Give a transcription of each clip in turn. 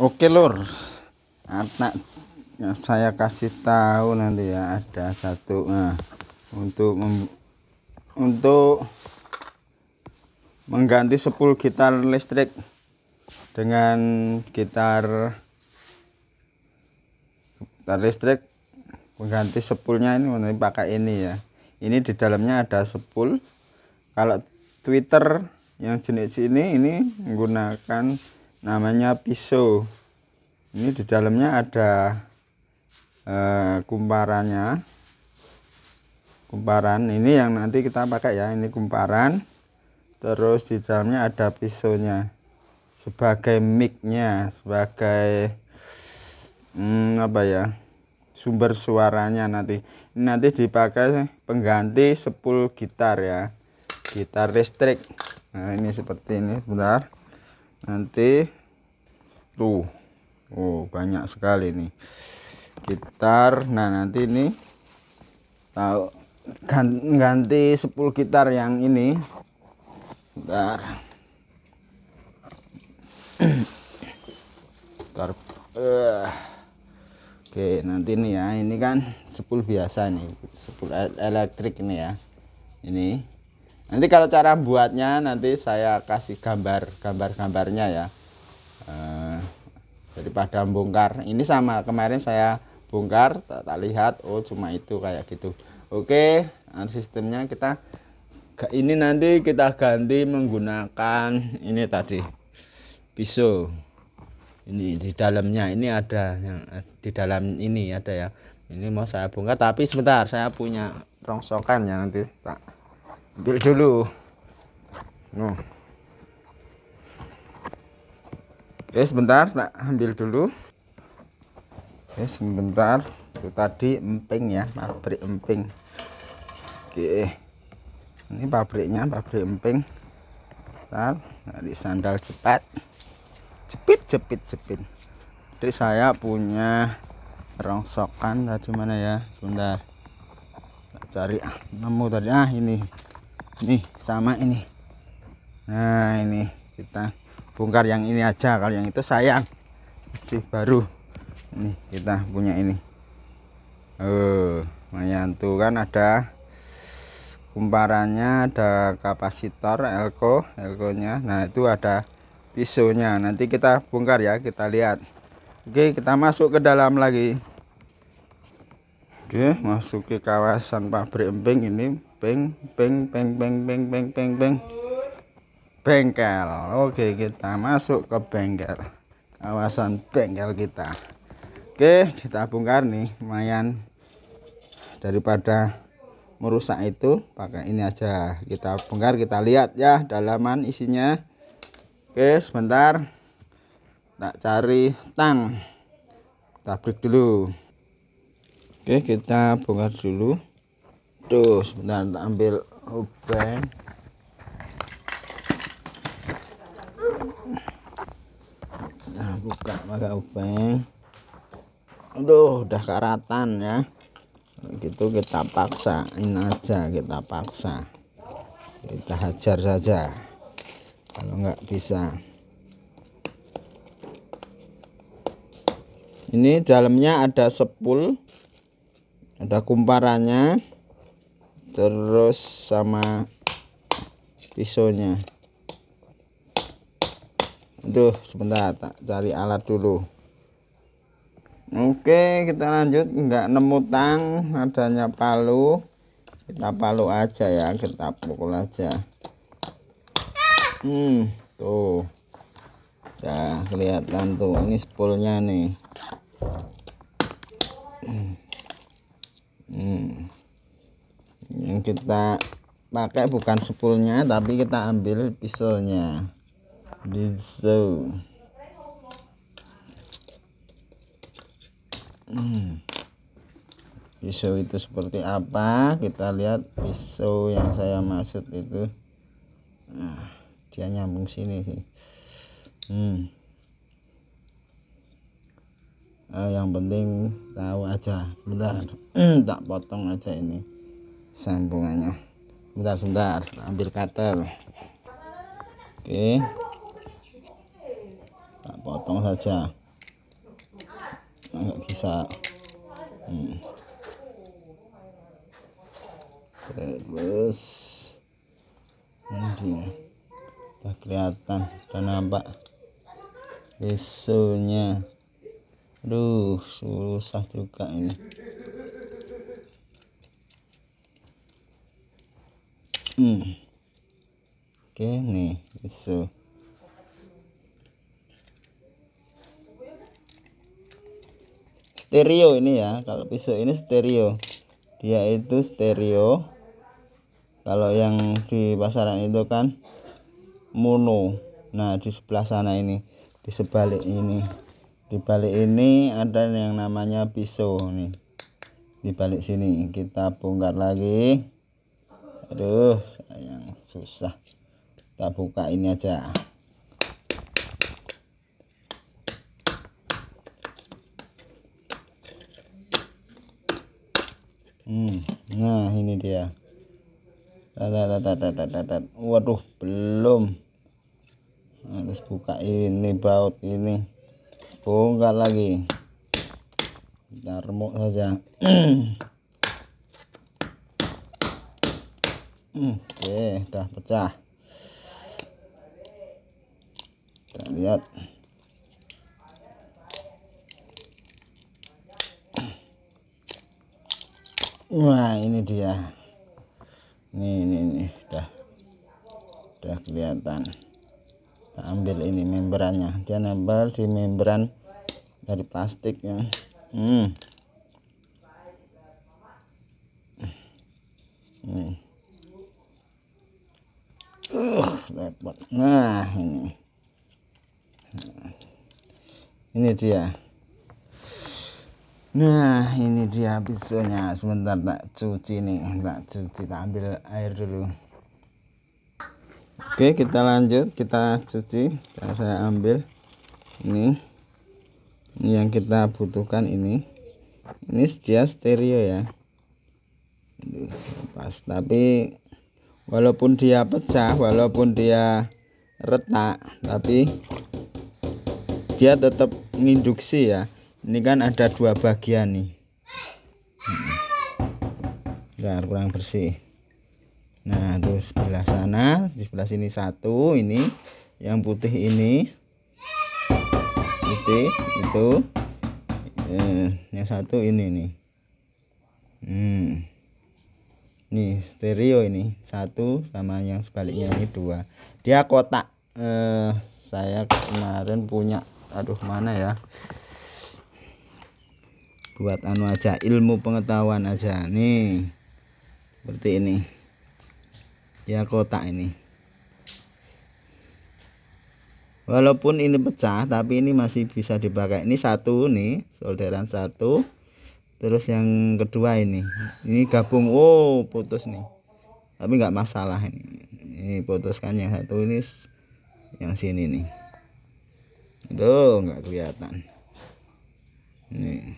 Oke lur, anak saya kasih tahu nanti ya, ada satu untuk mengganti spool gitar listrik dengan gitar listrik, mengganti spoolnya ini nanti pakai ini ya. Ini di dalamnya ada spool. Kalau tweeter yang jenis ini menggunakan namanya pisau. Ini di dalamnya ada kumparan ini yang nanti kita pakai ya. Ini kumparan, terus di dalamnya ada pisaunya sebagai mic-nya, sebagai sumber suaranya. Nanti dipakai pengganti spool gitar ya, gitar listrik. Nah ini seperti ini, sebentar. Nanti tuh, banyak sekali nih gitar. Nah nanti ini tahu ganti spool gitar yang ini, sebentar. Oke, nanti nih ya, ini kan spool biasa nih, spool elektrik ini ya. Ini nanti kalau cara buatnya nanti saya kasih gambarnya ya. Daripada bongkar, ini sama kemarin saya bongkar, tak lihat, oh cuma itu kayak gitu. Oke, sistemnya kita ini nanti kita ganti menggunakan ini tadi pisau. Ini di dalamnya ini ada yang di dalam ini ada ya. Ini mau saya bongkar, tapi sebentar, saya punya rongsokan ya, nanti tak ambil dulu. Oke, sebentar tak ambil dulu. Oke, sebentar. Itu tadi emping ya, pabrik emping. Oke, ini pabriknya, pabrik emping. Bentar, dari sandal cepat. Jepit. Jadi saya punya rongsokan tadi mana ya, sebentar. Cari nemu tadi, ini sama ini. Nah ini kita bongkar yang ini aja, kalau yang itu sayang masih baru. Ini kita punya ini. Lumayan tuh kan, ada kumparannya, ada kapasitor elko nya. Nah itu ada pisaunya, nanti kita bongkar ya, kita lihat. Oke, kita masuk ke dalam lagi. Oke, masuk ke kawasan pabrik emping ini. Bengkel. Oke, kita masuk ke bengkel, kawasan bengkel kita. Oke, kita bongkar nih, lumayan daripada merusak itu, pakai ini aja. Kita bongkar, kita lihat ya dalaman isinya. Oke, sebentar, tak cari tang, kita break dulu. Oke, kita bongkar dulu. Tuh, sebentar, tak ambil obeng. Nah, buka pakai obeng. Aduh, udah karatan ya. Gitu kita paksain aja, kita paksa, kita hajar saja. Kalau nggak bisa, ini dalamnya ada spool, ada kumparannya, terus sama pisaunya. Aduh, sebentar, tak cari alat dulu. Oke, kita lanjut. Nggak nemu tang, adanya palu, kita palu aja ya, kita pukul aja. Tuh udah kelihatan tuh, ini spoolnya nih. Yang kita pakai bukan spoolnya, tapi kita ambil pisaunya. Pisau itu seperti apa, kita lihat. Pisau yang saya maksud itu, dia nyambung sini sih. Yang penting tahu aja. Sebentar, tak potong aja ini sambungannya. Sebentar, ambil cutter. Oke, tak potong saja. nggak bisa. Terus ini dia, udah kelihatan, udah nampak besonya. Aduh, susah juga ini. Oke, nih beso. Stereo ini ya, kalau pisau ini stereo, dia itu stereo. Kalau yang di pasaran itu kan mono. Nah, di sebelah sana ini, di sebalik ini, di balik ini ada yang namanya pisau nih. Di balik sini kita bongkar lagi. Aduh, sayang, susah. Kita buka ini aja. Nah, ini dia. Waduh, belum. Harus buka ini baut ini. Bongkar lagi. Kita remuk saja. Oke, udah pecah. Kita lihat. Wah, ini dia. Ini udah kelihatan. Kita ambil ini membrannya. Dia nempel di membran dari plastik ya. Repot. Nah, ini dia. Nah, ini dia pisaunya. Sebentar tak cuci nih, tak ambil air dulu. Oke, kita lanjut, kita cuci. Saya ambil ini yang kita butuhkan ini dia stereo ya. Pas, tapi walaupun dia pecah, walaupun dia retak, tapi dia tetap menginduksi ya. Ini kan ada dua bagian nih. Bentar, kurang bersih. Nah, terus sebelah sana, di sebelah sini satu, ini yang putih ini, putih itu, yang satu ini nih. Nih stereo ini satu, sama yang sebaliknya ini dua. Dia kotak. Saya kemarin punya, aduh mana ya? Buat anu aja, ilmu pengetahuan aja nih, seperti ini ya, kotak ini. Walaupun ini pecah, tapi ini masih bisa dipakai. Ini satu nih, solderan satu, terus yang kedua ini gabung. Oh, putus nih, tapi nggak masalah, ini putuskan yang satu, ini yang sini nih. Aduh, nggak kelihatan nih.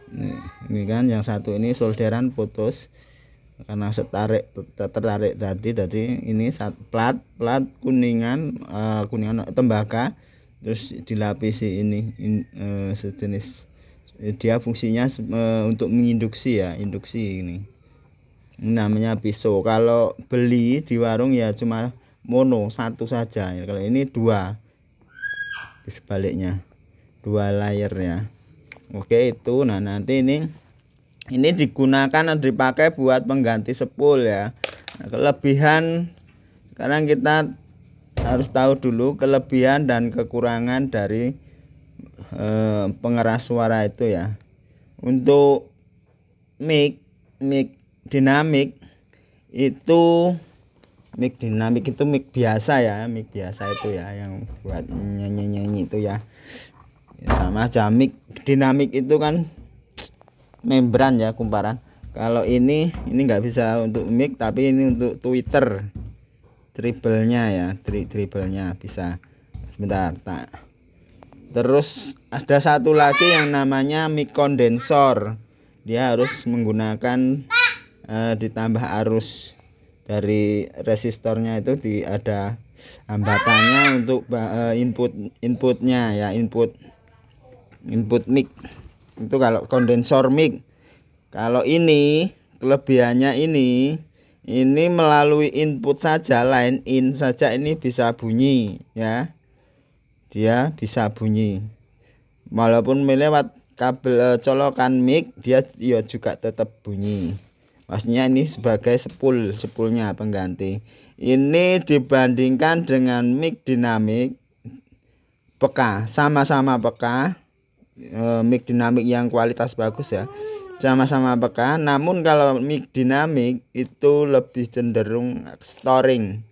Ini kan yang satu ini solderan putus karena tertarik tadi ini plat kuningan tembaga, terus dilapisi ini sejenis, dia fungsinya untuk menginduksi ya, induksi ini namanya pisau. Kalau beli di warung ya cuma mono satu saja, kalau ini dua, di sebaliknya dua layer ya. Oke, itu. Nah, nanti ini digunakan atau dipakai buat pengganti spool ya. Nah, kelebihan, sekarang kita harus tahu dulu kelebihan dan kekurangan dari pengeras suara itu ya. Untuk mic dinamik itu, mic biasa ya, mic biasa itu ya, yang buat nyanyi itu ya. Sama aja, mic dinamik itu kan membran ya, kumparan. Kalau ini nggak bisa untuk mic, tapi ini untuk tweeter, treble-nya ya, treble-nya bisa. Sebentar, tak. Terus ada satu lagi yang namanya mic kondensor. Dia harus menggunakan ditambah arus dari resistornya itu, ada hambatannya untuk inputnya ya, input mic itu kalau kondensor mic. Kalau ini kelebihannya ini melalui input saja, line in saja ini bisa bunyi ya, dia bisa bunyi walaupun melewat kabel colokan mic, dia ya juga tetap bunyi. Maksudnya ini sebagai sepulnya pengganti. Ini dibandingkan dengan mic dinamik peka, sama-sama peka, mic dinamik yang kualitas bagus ya, sama-sama peka. Namun kalau mic dinamik itu lebih cenderung storing,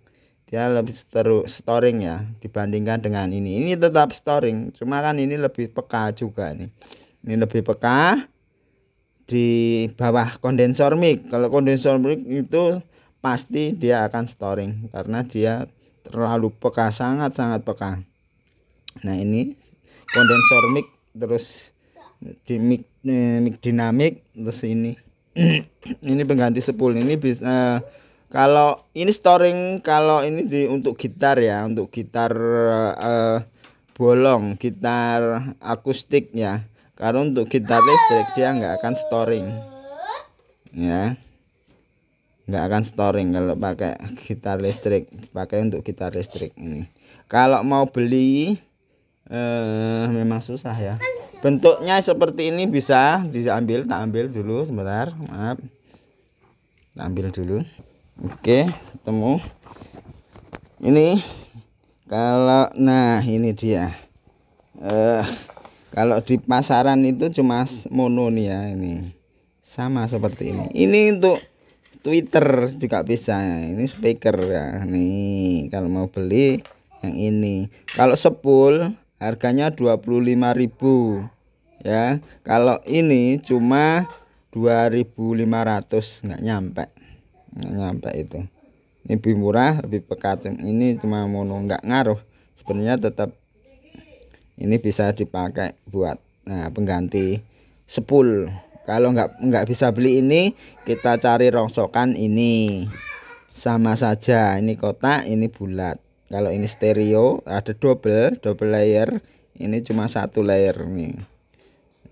dia lebih storing ya dibandingkan dengan ini tetap storing, cuma kan ini lebih peka juga nih. Ini lebih peka di bawah kondensor mic. Kalau kondensor mic itu pasti dia akan storing karena dia terlalu peka, sangat peka. Nah ini kondensor mic, terus di mic dinamik, terus ini ini pengganti sepul. Ini bisa kalau ini storing, kalau ini untuk gitar ya, untuk gitar bolong, gitar akustik ya. Kalau untuk gitar listrik dia nggak akan storing ya, nggak akan storing kalau pakai gitar listrik, pakai untuk gitar listrik ini. Kalau mau beli memang susah ya. Bentuknya seperti ini, bisa diambil, tak ambil dulu sebentar, maaf, tak ambil dulu. Oke, ketemu ini. Kalau nah ini dia, kalau di pasaran itu cuma mono nih ya, ini sama seperti ini. Ini untuk Twitter juga bisa. Ini speaker ya. Nih kalau mau beli yang ini. Kalau sepul harganya 25.000 ya. Kalau ini cuma 2.500, nggak nyampe itu. Ini lebih murah, lebih pekat. Ini cuma mono, nggak ngaruh. Sebenarnya tetap ini bisa dipakai buat pengganti sepul. Kalau nggak bisa beli ini, kita cari rongsokan ini, sama saja. Ini kotak, ini bulat. Kalau ini stereo ada double layer, ini cuma satu layer nih.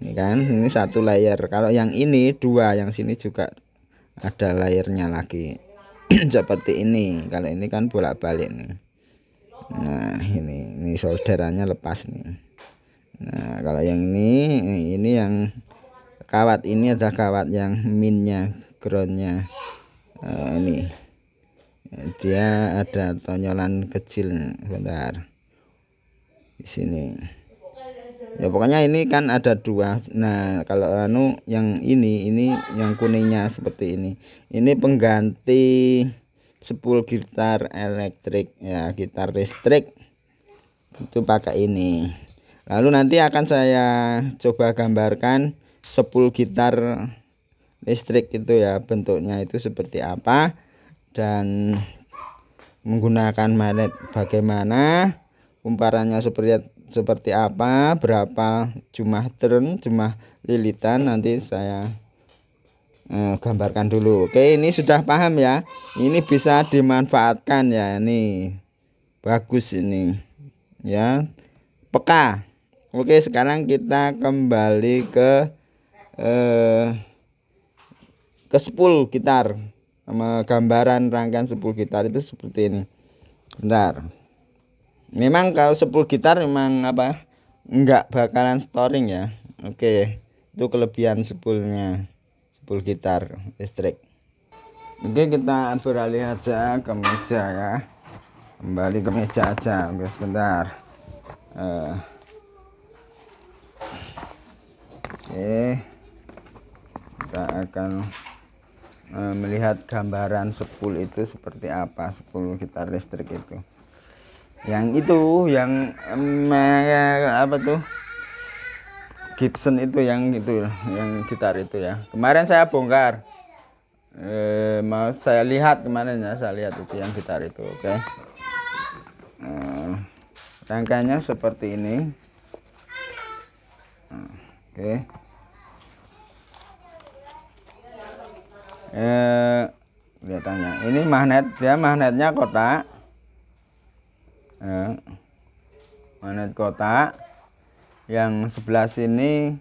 Ini kan, ini satu layer. Kalau yang ini dua, yang sini juga ada layernya lagi. Seperti ini. Kalau ini kan bolak-balik nih. Nah ini solderannya lepas nih. Nah kalau yang ini yang kawat ini ada kawat yang minnya, groundnya ini dia ada tonyolan kecil, bentar di sini ya. Pokoknya ini kan ada dua. Nah kalau yang ini yang kuningnya seperti ini pengganti sepul gitar elektrik ya, gitar listrik itu pakai ini. Lalu nanti akan saya coba gambarkan sepul gitar listrik itu ya, bentuknya itu seperti apa dan menggunakan magnet bagaimana, kumparannya seperti apa, berapa jumlah turn, jumlah lilitan, nanti saya gambarkan dulu. Oke, ini sudah paham ya. Ini bisa dimanfaatkan ya, ini bagus ini ya, peka. Oke, sekarang kita kembali ke sepul gitar, sama gambaran rangkaian sepul gitar itu seperti ini. Bentar. Memang kalau sepul gitar memang enggak bakalan storing ya. Oke, itu kelebihan sepulnya, sepul gitar listrik. Oke, kita beralih aja ke meja ya. Kembali ke meja aja. Oke, sebentar. Oke, kita akan melihat gambaran sepul itu seperti apa, sepul gitar listrik itu. Yang itu yang apa tuh, Gibson itu, yang gitar itu ya. Kemarin saya bongkar, mau saya lihat kemarin ya, saya lihat itu yang gitar itu. Oke, rangkaiannya seperti ini. Oke, kelihatannya ini magnet, dia magnetnya kotak. magnet kotak. Yang sebelah sini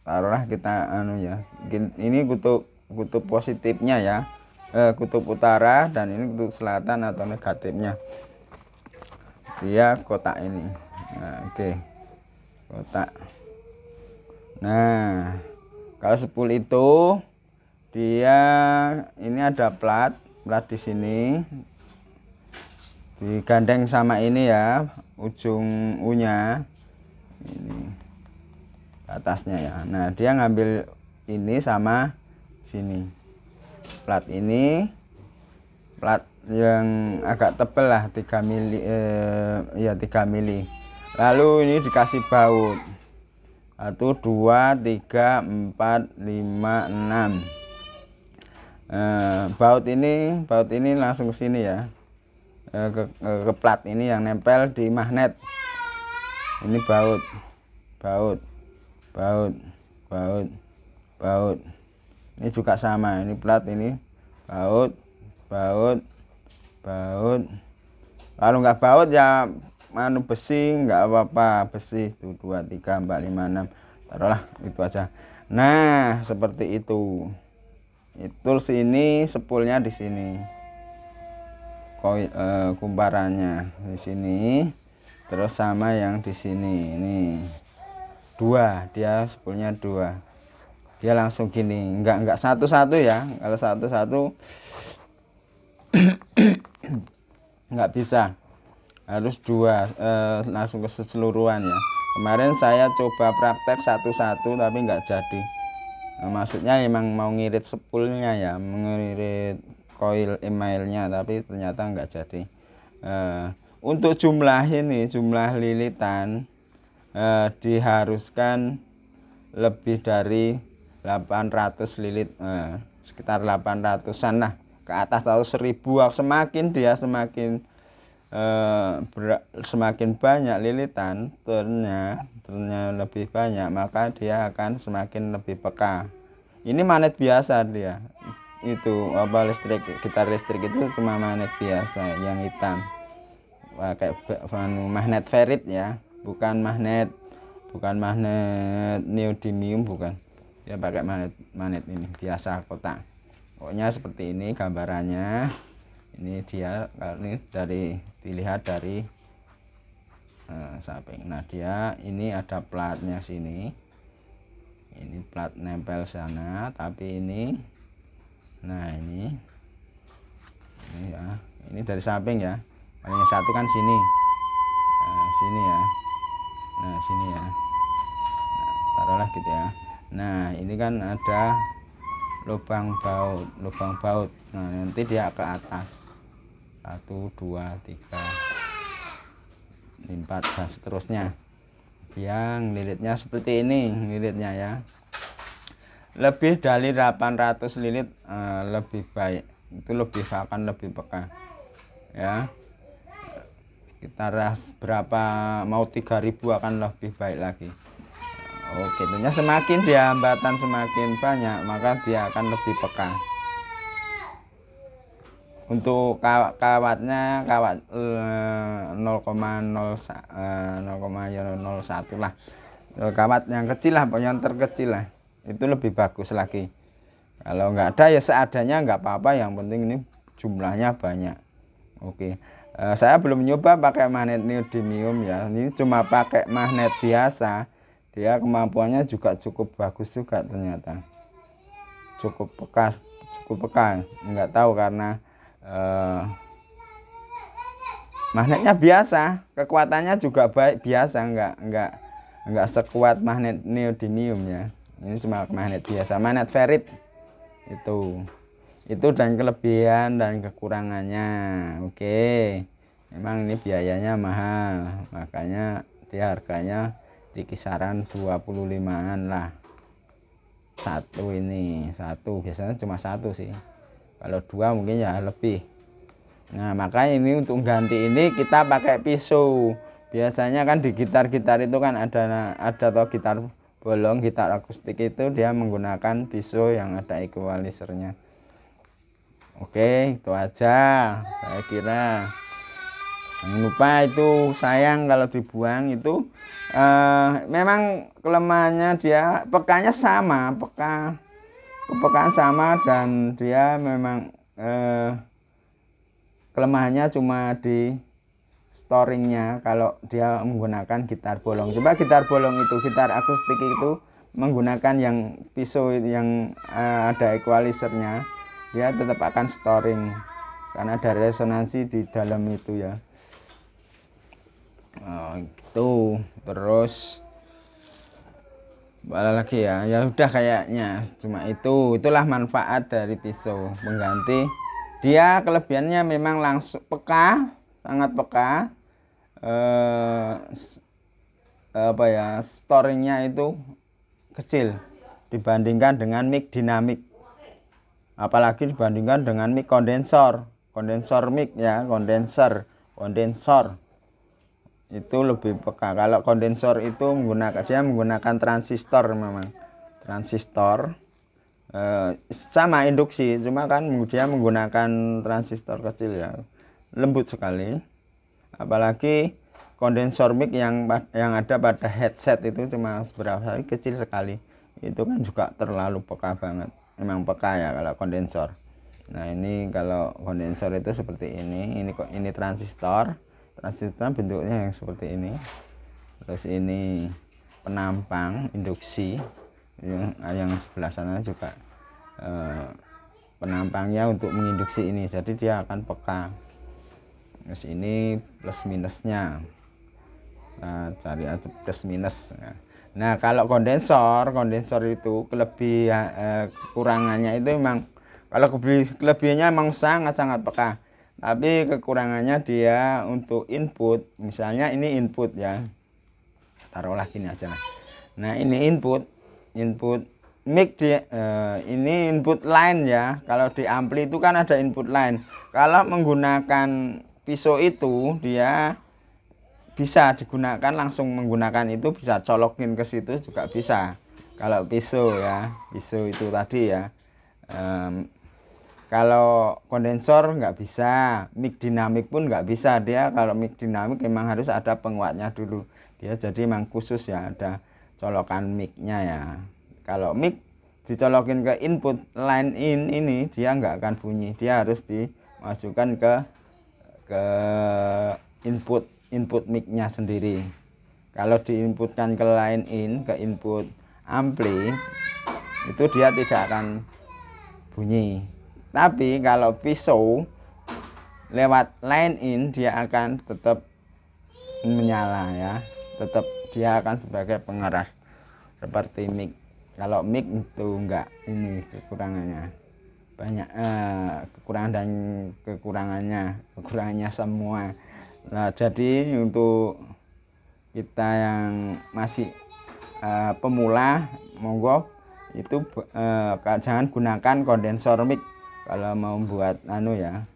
taruhlah kita ini kutub positifnya ya, kutub utara, dan ini kutub selatan atau negatifnya dia kotak ini. Nah, oke. Kotak. Nah, kalau spool itu dia ini ada plat di sini digandeng sama ini ya, ujung U-nya ini atasnya ya. Nah, dia ngambil ini sama sini, plat ini, plat yang agak tebal lah, 3 mili, ya 3 mili. Lalu ini dikasih baut 1 2 3 4 5 6. Baut ini langsung ke sini ya, ke plat ini yang nempel di magnet. Ini baut. Ini juga sama, ini plat, ini baut. Kalau nggak baut ya besi, nggak apa-apa, besi itu 2 3 4 5 6, taruhlah itu aja. Nah, seperti itu. Itu sini spoolnya di sini, kumparannya di sini, terus sama yang di sini. Ini 2, dia spoolnya 2. Dia langsung gini, enggak satu-satu ya. Kalau satu-satu nggak bisa, harus 2, langsung keseluruhan ya. Kemarin saya coba praktek satu-satu tapi nggak jadi. Maksudnya emang mau ngirit spoolnya ya, mengirit coil emailnya, tapi ternyata nggak jadi. Untuk jumlah lilitan diharuskan lebih dari 800 lilit, sekitar 800-an lah ke atas, atau 1000. Semakin dia semakin banyak lilitan, turnya lebih banyak, maka dia akan semakin lebih peka. Ini magnet biasa, dia itu listrik, gitar listrik itu cuma magnet biasa yang hitam, pakai magnet ferrit ya, bukan magnet neodymium, bukan. Dia pakai magnet ini biasa kotak. Pokoknya seperti ini gambarannya. Ini dia, ini dilihat dari samping. Nah, dia ini ada platnya sini. Ini plat nempel sana, tapi ini, nah ini ya, ini dari samping ya. Yang satu kan sini. Nah, sini ya. Nah, sini ya. Nah, taruhlah gitu ya. Nah, ini kan ada lubang baut. Nah, nanti dia ke atas. 1 2 3 4 dan seterusnya. Yang lilitnya seperti ini, lilitnya ya. Lebih dari 800 lilit lebih baik. Itu akan lebih peka. Ya. Sekitar berapa, mau 3000 akan lebih baik lagi. Oke, tentunya semakin dia hambatan semakin banyak, maka dia akan lebih peka. Untuk kawatnya, kawat 0,01 lah, kawat yang kecil lah, yang terkecil lah, itu lebih bagus lagi. Kalau nggak ada ya seadanya, nggak apa-apa, yang penting ini jumlahnya banyak. Oke, saya belum nyoba pakai magnet neodymium ya, ini cuma pakai magnet biasa. Dia kemampuannya juga cukup bagus juga, ternyata cukup peka. Nggak tahu karena magnetnya biasa, kekuatannya juga baik biasa, nggak sekuat magnet neodymium ya. Ini cuma magnet biasa, magnet ferrit itu dan kelebihan dan kekurangannya. Oke, memang ini biayanya mahal, makanya dia harganya di kisaran 25-an lah. Satu biasanya cuma satu sih, kalau 2 mungkin ya lebih. Nah, makanya ini untuk ganti ini kita pakai pisau. Biasanya kan di gitar-gitar itu kan ada atau gitar bolong, gitar akustik itu dia menggunakan pisau yang ada equalizernya. Oke, itu aja saya kira. Jangan lupa itu, sayang kalau dibuang itu. Memang kelemahannya dia pekanya sama, kepekaan sama, dan dia memang kelemahannya cuma di storingnya kalau dia menggunakan gitar bolong. Coba gitar bolong itu, gitar akustik itu menggunakan yang pisau yang ada equalizernya, dia tetap akan storing karena ada resonansi di dalam itu ya. Gitu. Terus apa lagi ya, ya udah kayaknya cuma itulah manfaat dari pisau pengganti. Dia kelebihannya memang langsung peka, sangat peka, apa ya, storingnya itu kecil dibandingkan dengan mic dinamik, apalagi dibandingkan dengan mic kondensor mic ya, kondensor itu lebih peka. Kalau kondensor itu menggunakan transistor, memang transistor sama induksi, cuma kan dia menggunakan transistor kecil ya, lembut sekali. Apalagi kondensor mic yang ada pada headset itu cuma seberapa kecil sekali, itu kan juga terlalu peka banget, memang peka ya kalau kondensor. Nah ini kalau kondensor itu seperti ini transistor bentuknya yang seperti ini. Terus ini penampang induksi, yang sebelah sana juga penampangnya untuk menginduksi ini, jadi dia akan peka. Terus ini plus minusnya, nah, cari aja plus minus. Nah kalau kondensor itu kekurangannya itu memang, kalau kelebihannya memang sangat peka, tapi kekurangannya dia untuk input. Misalnya ini input ya, taruhlah gini aja. Nah ini input mic ini input line ya. Kalau di ampli itu kan ada input line. Kalau menggunakan pisau itu dia bisa digunakan langsung, menggunakan itu bisa colokin ke situ juga bisa. Kalau pisau ya, pisau itu tadi ya. Kalau kondensor nggak bisa, mic dinamik pun nggak bisa. Dia kalau mic dinamik memang harus ada penguatnya dulu. Dia jadi memang khusus ya, ada colokan micnya ya. Kalau mic dicolokin ke input line in ini, dia nggak akan bunyi. Dia harus dimasukkan ke input micnya sendiri. Kalau diinputkan ke line in, ke input ampli, itu dia tidak akan bunyi. Tapi kalau pisau lewat line in, dia akan tetap menyala ya, tetap dia akan sebagai pengeras seperti mic. Kalau mic itu enggak, ini kekurangannya banyak, kekurangan dan kekurangannya semua. Nah jadi untuk kita yang masih pemula, monggo itu jangan gunakan kondensor mic. Kalau mau buat ya,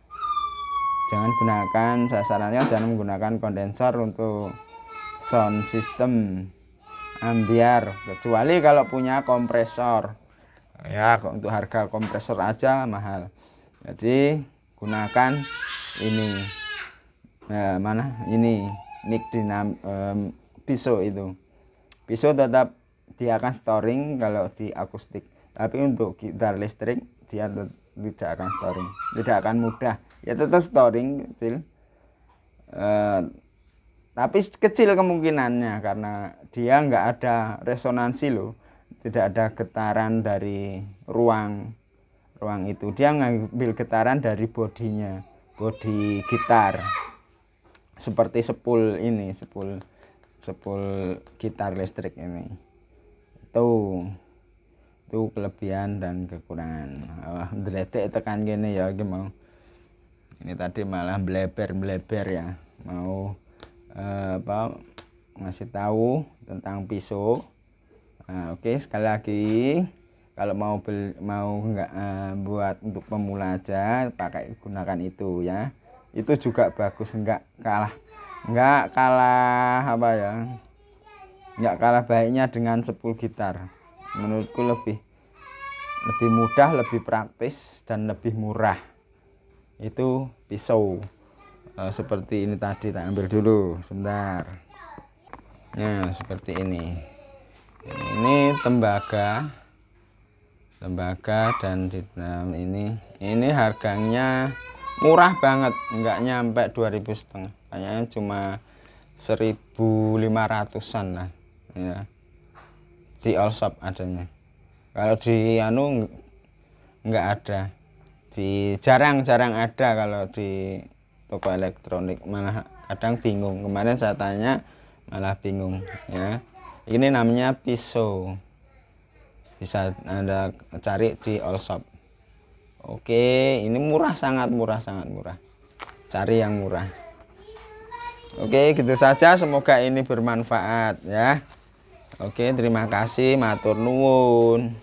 jangan gunakan, sasarannya jangan menggunakan kondensor untuk sound system ambiar, kecuali kalau punya kompresor ya. Untuk harga kompresor aja mahal, jadi gunakan ini. Nah, mana ini mic pisau itu. Pisau tetap dia akan storing kalau di akustik, tapi untuk gitar listrik dia tidak akan storing, tidak akan mudah ya, tetap storing kecil, tapi kecil kemungkinannya karena dia nggak ada resonansi loh, tidak ada getaran dari ruang itu. Dia ngambil getaran dari bodinya, bodi gitar, seperti sepul gitar listrik ini. Itu kelebihan dan kekurangan. Ndletek tekan gini ya, mau ini tadi malah bleber ya, mau ngasih tahu tentang pisau. Oke, sekali lagi kalau mau nggak buat untuk pemula aja, gunakan itu ya. Itu juga bagus, nggak kalah baiknya dengan sepul gitar. Menurutku lebih mudah, lebih praktis dan lebih murah itu pisau. seperti ini tadi, tak ambil dulu sebentar. Nah seperti ini tembaga dan di dalam ini harganya murah banget, nggak nyampe 2.500, kayaknya cuma 1.500-an lah ya, di all shop adanya. Kalau di nggak ada, jarang ada kalau di toko elektronik, malah kadang bingung. Kemarin saya tanya malah bingung ya. Ini namanya pisau, bisa Anda cari di all shop. Oke, ini murah, sangat murah, cari yang murah. Oke, gitu saja, semoga ini bermanfaat ya. Oke, terima kasih, matur nuwun.